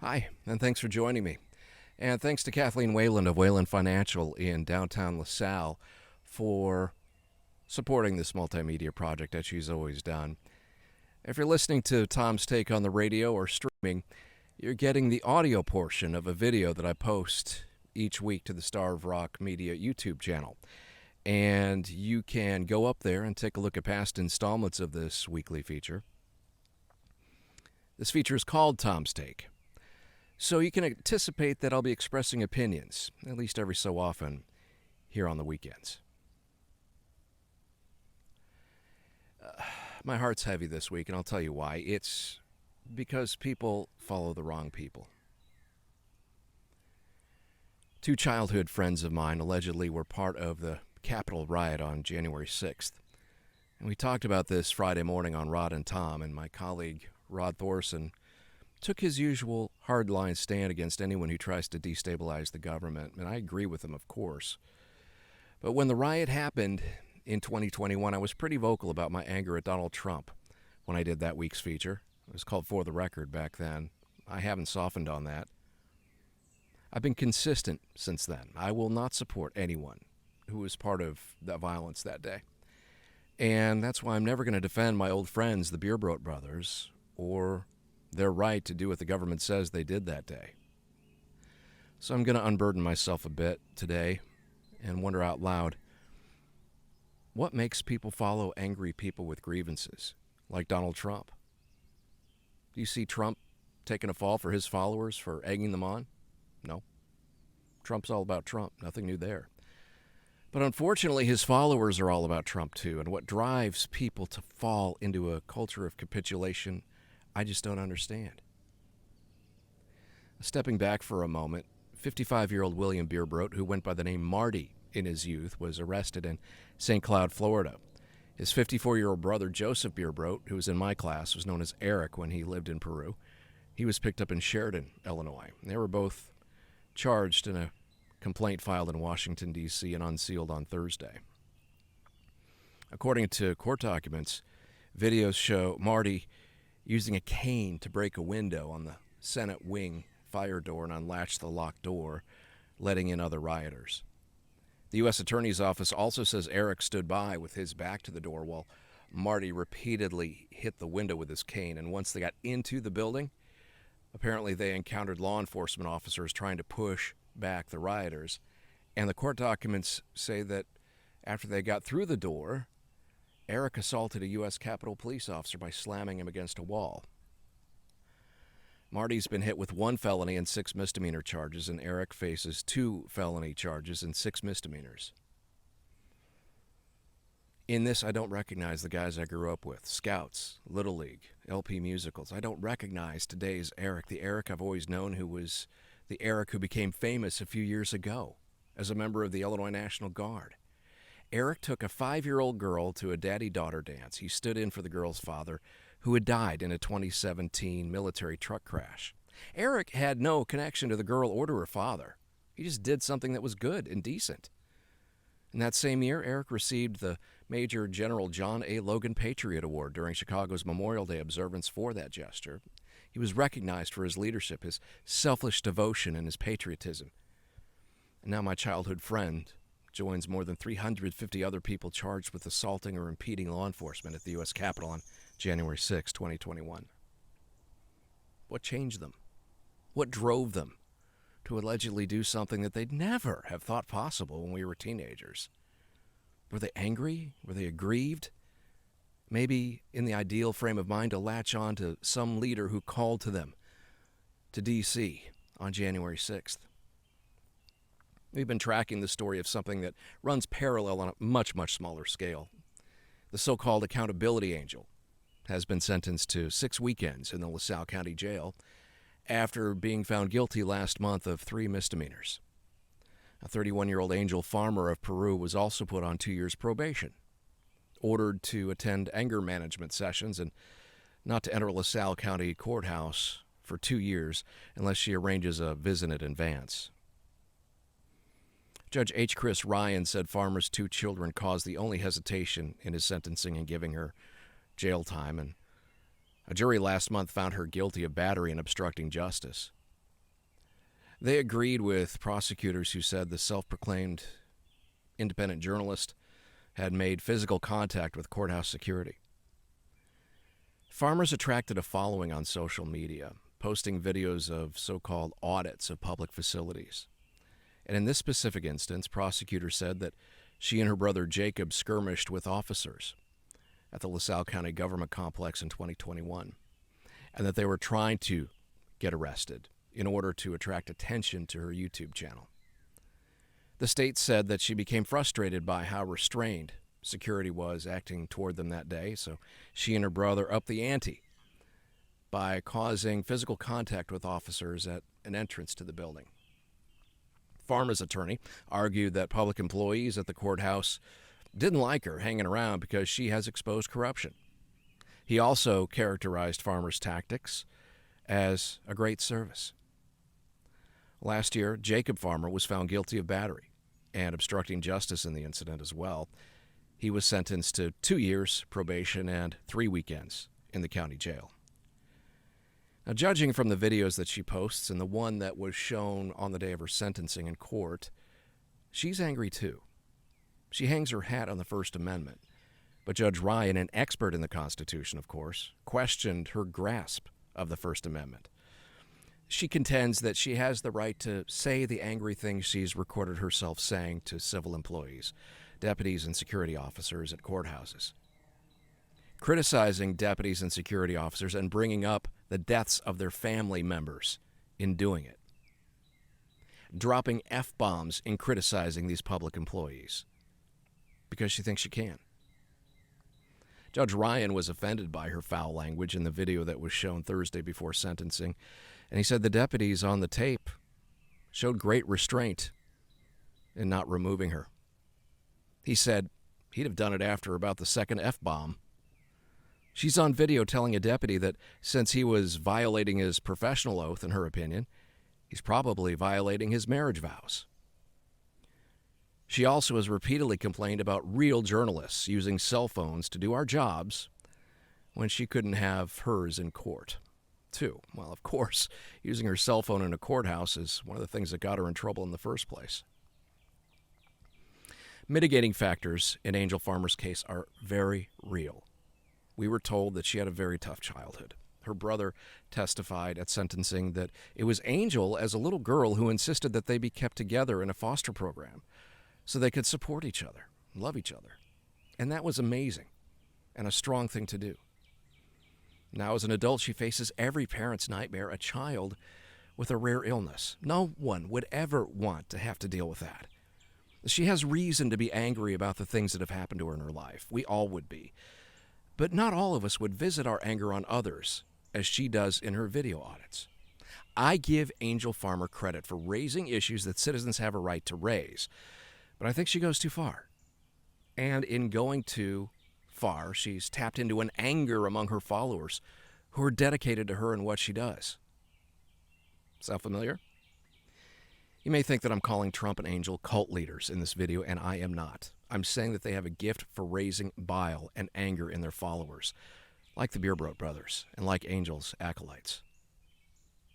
Hi, and thanks for joining me. And thanks to Kathleen Wayland of Wayland Financial in downtown LaSalle for supporting this multimedia project that she's always done. If you're listening to Tom's Take on the radio or streaming, you're getting the audio portion of a video that I post each week to the Star of Rock Media YouTube channel. And you can go up there and take a look at past installments of this weekly feature. This feature is called Tom's Take. So you can anticipate that I'll be expressing opinions, at least every so often, here on the weekends. My heart's heavy this week, and I'll tell you why. It's because people follow the wrong people. Two childhood friends of mine allegedly were part of the Capitol riot on January 6th. And we talked about this Friday morning on Rod and Tom, and my colleague, Rod Thorson, took his usual hardline stand against anyone who tries to destabilize the government, and I agree with him, of course. But when the riot happened in 2021, I was pretty vocal about my anger at Donald Trump when I did that week's feature. It was called For the Record back then. I haven't softened on that. I've been consistent since then. I will not support anyone who was part of that violence that day. And that's why I'm never going to defend my old friends, the Beerbrot brothers, or their right to do what the government says they did that day. So I'm going to unburden myself a bit today and wonder out loud, what makes people follow angry people with grievances, like Donald Trump? Do you see Trump taking a fall for his followers for egging them on? No. Trump's all about Trump. Nothing new there. But unfortunately, his followers are all about Trump too, and what drives people to fall into a culture of capitulation, I just don't understand. Stepping back for a moment, 55-year-old William Beerbrot, who went by the name Marty in his youth, was arrested in St. Cloud, Florida. His 54-year-old brother, Joseph Beerbrot, who was in my class, was known as Eric when he lived in Peru. He was picked up in Sheridan, Illinois. They were both charged in a complaint filed in Washington, D.C. and unsealed on Thursday. According to court documents, videos show Marty using a cane to break a window on the Senate wing fire door and unlatch the locked door, letting in other rioters. The U.S. Attorney's Office also says Eric stood by with his back to the door while Marty repeatedly hit the window with his cane, and once they got into the building, apparently they encountered law enforcement officers trying to push back the rioters, and the court documents say that after they got through the door, Eric assaulted a U.S. Capitol police officer by slamming him against a wall. Marty's been hit with 1 felony and 6 misdemeanor charges, and Eric faces 2 felony charges and 6 misdemeanors. In this, I don't recognize the guys I grew up with, Scouts, Little League, LP musicals. I don't recognize today's Eric, the Eric I've always known, who was the Eric who became famous a few years ago as a member of the Illinois National Guard. Eric took a 5-year-old girl to a daddy-daughter dance. He stood in for the girl's father, who had died in a 2017 military truck crash. Eric had no connection to the girl or to her father. He just did something that was good and decent. In that same year, Eric received the Major General John A. Logan Patriot Award during Chicago's Memorial Day observance for that gesture. He was recognized for his leadership, his selfless devotion, and his patriotism. And now my childhood friend joins more than 350 other people charged with assaulting or impeding law enforcement at the U.S. Capitol on January 6, 2021. What changed them? What drove them to allegedly do something that they'd never have thought possible when we were teenagers? Were they angry? Were they aggrieved? Maybe in the ideal frame of mind to latch on to some leader who called to them to D.C. on January 6th. We've been tracking the story of something that runs parallel on a much, much smaller scale. The so-called accountability angel has been sentenced to 6 weekends in the LaSalle County Jail after being found guilty last month of 3 misdemeanors. A 31-year-old Angel farmer of Peru was also put on 2 years probation, ordered to attend anger management sessions and not to enter LaSalle County Courthouse for 2 years unless she arranges a visit in advance. Judge H. Chris Ryan said Farmer's 2 children caused the only hesitation in his sentencing in giving her jail time, and a jury last month found her guilty of battery and obstructing justice. They agreed with prosecutors who said the self-proclaimed independent journalist had made physical contact with courthouse security. Farmers attracted a following on social media, posting videos of so-called audits of public facilities. And in this specific instance, prosecutors said that she and her brother Jacob skirmished with officers at the LaSalle County Government Complex in 2021, and that they were trying to get arrested in order to attract attention to her YouTube channel. The state said that she became frustrated by how restrained security was acting toward them that day, so she and her brother upped the ante by causing physical contact with officers at an entrance to the building. Farmer's attorney argued that public employees at the courthouse didn't like her hanging around because she has exposed corruption. He also characterized Farmer's tactics as a great service. Last year, Jacob Farmer was found guilty of battery and obstructing justice in the incident as well. He was sentenced to 2 years probation and 3 weekends in the county jail. Now, judging from the videos that she posts and the one that was shown on the day of her sentencing in court, she's angry too. She hangs her hat on the First Amendment, but Judge Ryan, an expert in the Constitution, of course, questioned her grasp of the First Amendment. She contends that she has the right to say the angry things she's recorded herself saying to civil employees, deputies and security officers at courthouses. Criticizing deputies and security officers and bringing up the deaths of their family members in doing it. Dropping F-bombs in criticizing these public employees because she thinks she can. Judge Ryan was offended by her foul language in the video that was shown Thursday before sentencing, and he said the deputies on the tape showed great restraint in not removing her. He said he'd have done it after about the second F-bomb. She's on video telling a deputy that since he was violating his professional oath, in her opinion, he's probably violating his marriage vows. She also has repeatedly complained about real journalists using cell phones to do our jobs when she couldn't have hers in court, too. Well, of course, using her cell phone in a courthouse is one of the things that got her in trouble in the first place. Mitigating factors in Angel Farmer's case are very real. We were told that she had a very tough childhood. Her brother testified at sentencing that it was Angel as a little girl who insisted that they be kept together in a foster program so they could support each other, love each other. And that was amazing and a strong thing to do. Now, as an adult, she faces every parent's nightmare, a child with a rare illness. No one would ever want to have to deal with that. She has reason to be angry about the things that have happened to her in her life. We all would be. But not all of us would visit our anger on others, as she does in her video audits. I give Angel Farmer credit for raising issues that citizens have a right to raise, but I think she goes too far. And in going too far, she's tapped into an anger among her followers who are dedicated to her and what she does. Sound familiar? You may think that I'm calling Trump and Angel cult leaders in this video, and I am not. I'm saying that they have a gift for raising bile and anger in their followers, like the Beerbrot brothers and like Angel's acolytes.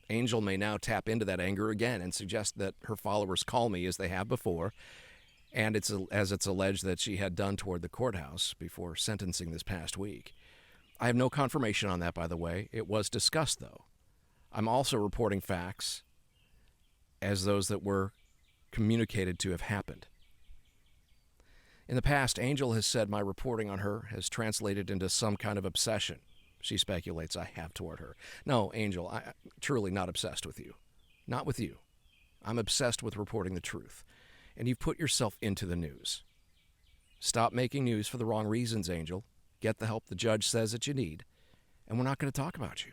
Angel may now tap into that anger again and suggest that her followers call me as they have before, and as it's alleged that she had done toward the courthouse before sentencing this past week. I have no confirmation on that, by the way. It was discussed, though. I'm also reporting facts as those that were communicated to have happened. In the past, Angel has said my reporting on her has translated into some kind of obsession she speculates I have toward her. No, Angel, I'm truly not obsessed with you. Not with you. I'm obsessed with reporting the truth. And you've put yourself into the news. Stop making news for the wrong reasons, Angel. Get the help the judge says that you need, and we're not going to talk about you.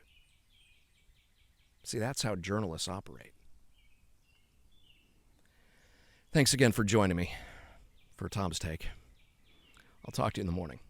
See, that's how journalists operate. Thanks again for joining me for Tom's Take. I'll talk to you in the morning.